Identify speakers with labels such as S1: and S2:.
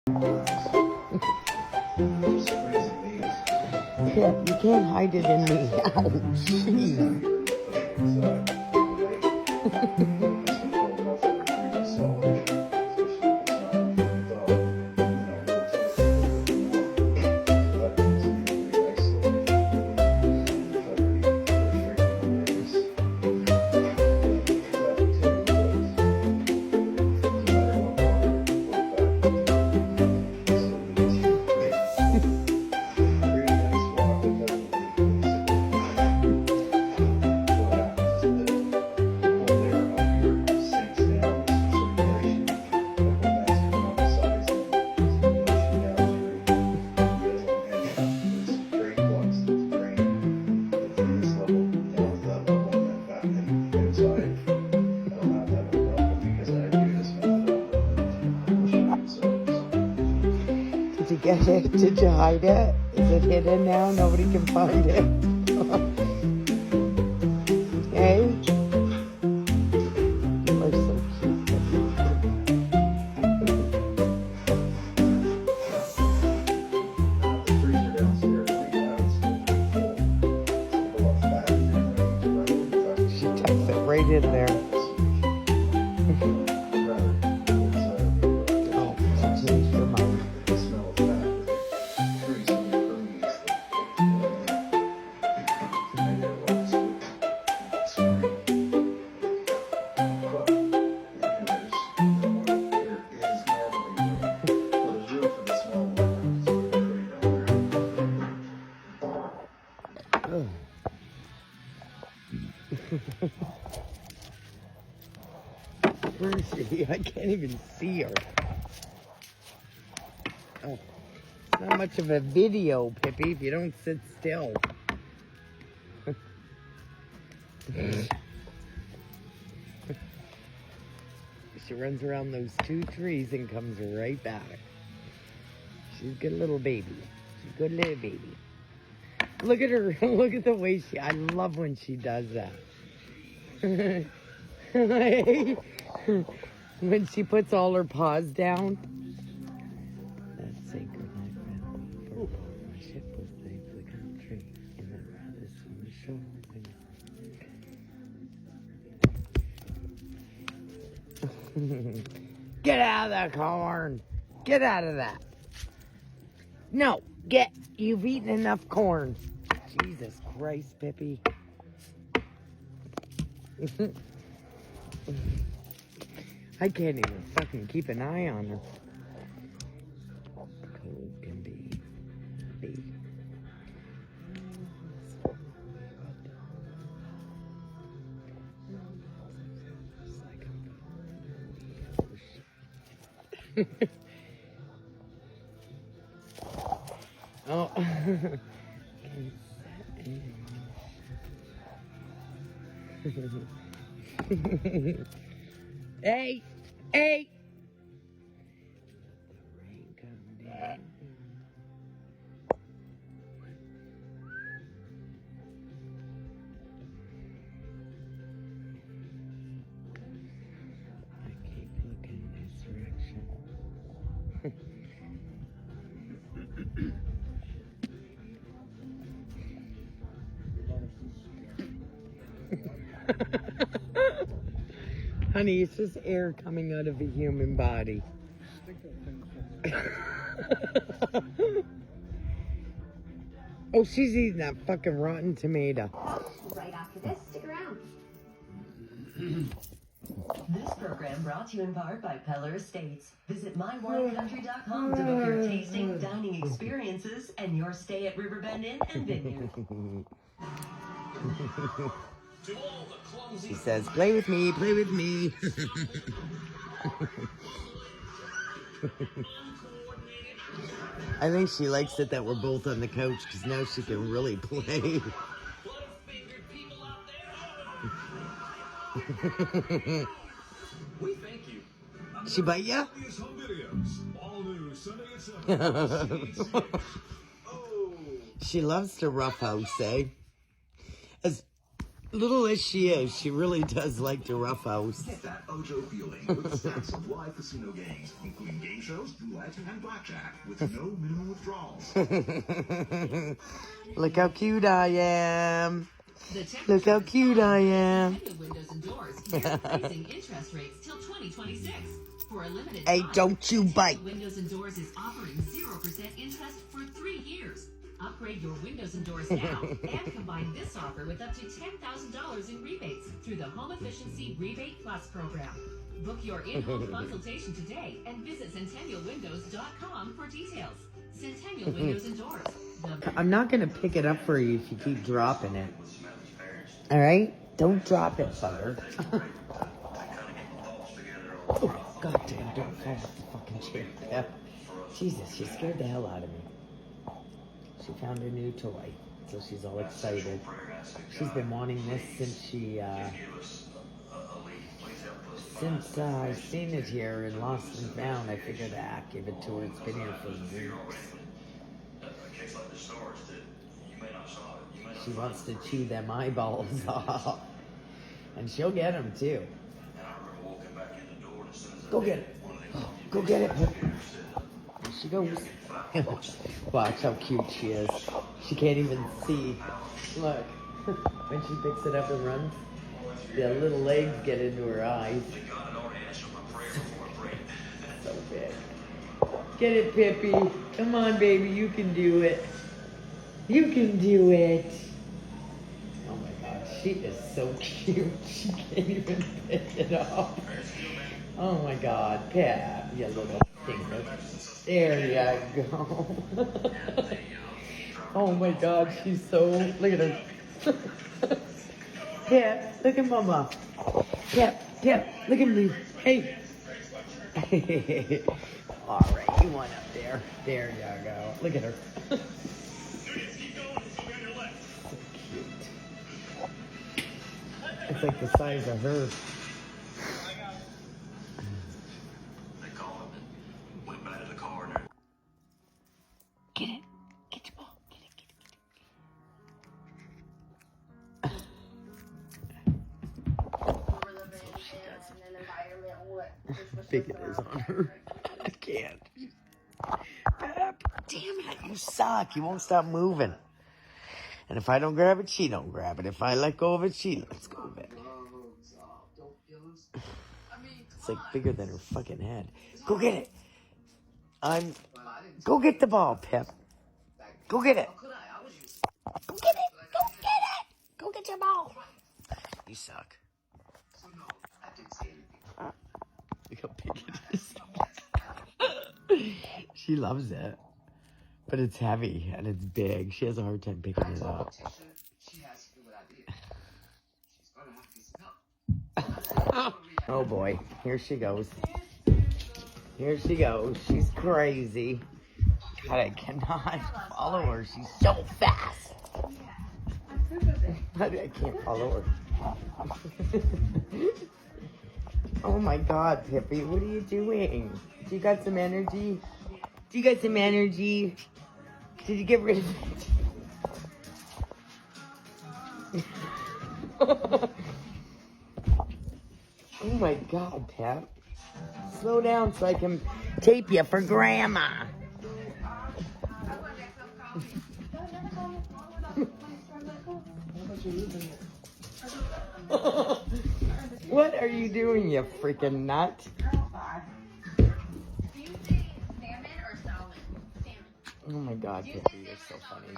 S1: Yeah, you can't hide it in me. Ouch. Jeez. Did you get it? Did you hide it? Is it hidden now? Nobody can find it. Hey? You are so cute. She tucks it right in there. Oh, she changed her mind. Where is she? I can't even see her. Oh, it's not much of a video, Pippi, if you don't sit still. She runs around those 2 trees and comes right back. She's a good little baby. She's a good little baby. Look at her. Look at the way I love when she does that. When she puts all her paws down. Let's say goodnight, friend. For my ship will save the country. And then this on the shore. Get out of the corn. Get out of that. No, you've eaten enough corn. Jesus Christ, Pippi. I can't even fucking keep an eye on her. Cold can be. Oh. Hey! Hey! The rain come down. I keep looking this direction. Honey, it's just air coming out of a human body. Oh, she's eating that fucking rotten tomato.
S2: Right after this, stick around.
S3: This program brought to you in part by Peller Estates. Visit mywinecountry.com to book your tasting, dining experiences, and your stay at Riverbend Inn and Vineyard.
S1: She says, play with me, play with me. I think she likes it that we're both on the couch because now she can really play.
S4: We thank you.
S1: She bite ya? She loves to roughhouse, eh? Little as she is, she really does like to rough house.
S4: Get that Ojo feeling with stacks of live casino games, including game shows, roulette, and blackjack, with no minimum withdrawals.
S1: Look how cute I am. Look how cute I am.
S3: Windows and doors, freezing interest rates till 2026. For a limited
S1: Hey,
S3: time,
S1: don't you bite.
S3: Windows and Doors is offering 0% interest for 3 years. Upgrade your windows and doors now and combine this offer with up to $10,000 in rebates through the Home Efficiency Rebate Plus program. Book your in-home consultation today and visit centennialwindows.com for details. Centennial Windows and Doors.
S1: I'm not going to pick it up for you if you keep dropping it. All right? Don't drop it, bugger. Oh, God damn, don't fall off the fucking chair. Yeah. Jesus, she scared the hell out of me. She found a new toy, so she's all excited. She's been wanting this since I seen it here in Lost and Found. I figured give it to her. It's been here for weeks. She wants to chew them eyeballs off. And she'll get them, too. Go get it. Go get it. There she goes. Watch how cute she is. She can't even see. Look. When she picks it up and runs, the little legs get into her eyes. So big. Get it, Pippi. Come on, baby. You can do it. You can do it. Oh my God. She is so cute. She can't even pick it up. Oh my God. Pat, you little finger. There you go. Oh my God. She's so... Look at her. Pat, look at Mama. Pat, look at me. Hey. All right, you went up there. There you go. Look at her. So cute. It's like the size of her. Get it. Get your ball. Get it. Big it is on her. I can't. Pep, damn it, you suck. You won't stop moving. And if I don't grab it, she don't grab it. If I let go of it, she lets go of it. It's like bigger than her fucking head. Go get it. Go get the ball, Pep. Go get it. Go get it. Go get it. Go get your ball. You suck. Look how big it is. She loves it. But it's heavy and it's big. She has a hard time picking it up. Oh boy. Here she goes. Here she goes. She's crazy. God, I cannot follow her. She's so fast. I can't follow her. Oh my God, Pippi, what are you doing? Do you got some energy? Do you got some energy? Did you get rid of it? Oh my God, Pep. Slow down so I can tape you for Grandma. What are you doing, you freaking nut?
S2: Do you say salmon or salmon? Salmon.
S1: Oh my God, Pippi, you're so funny.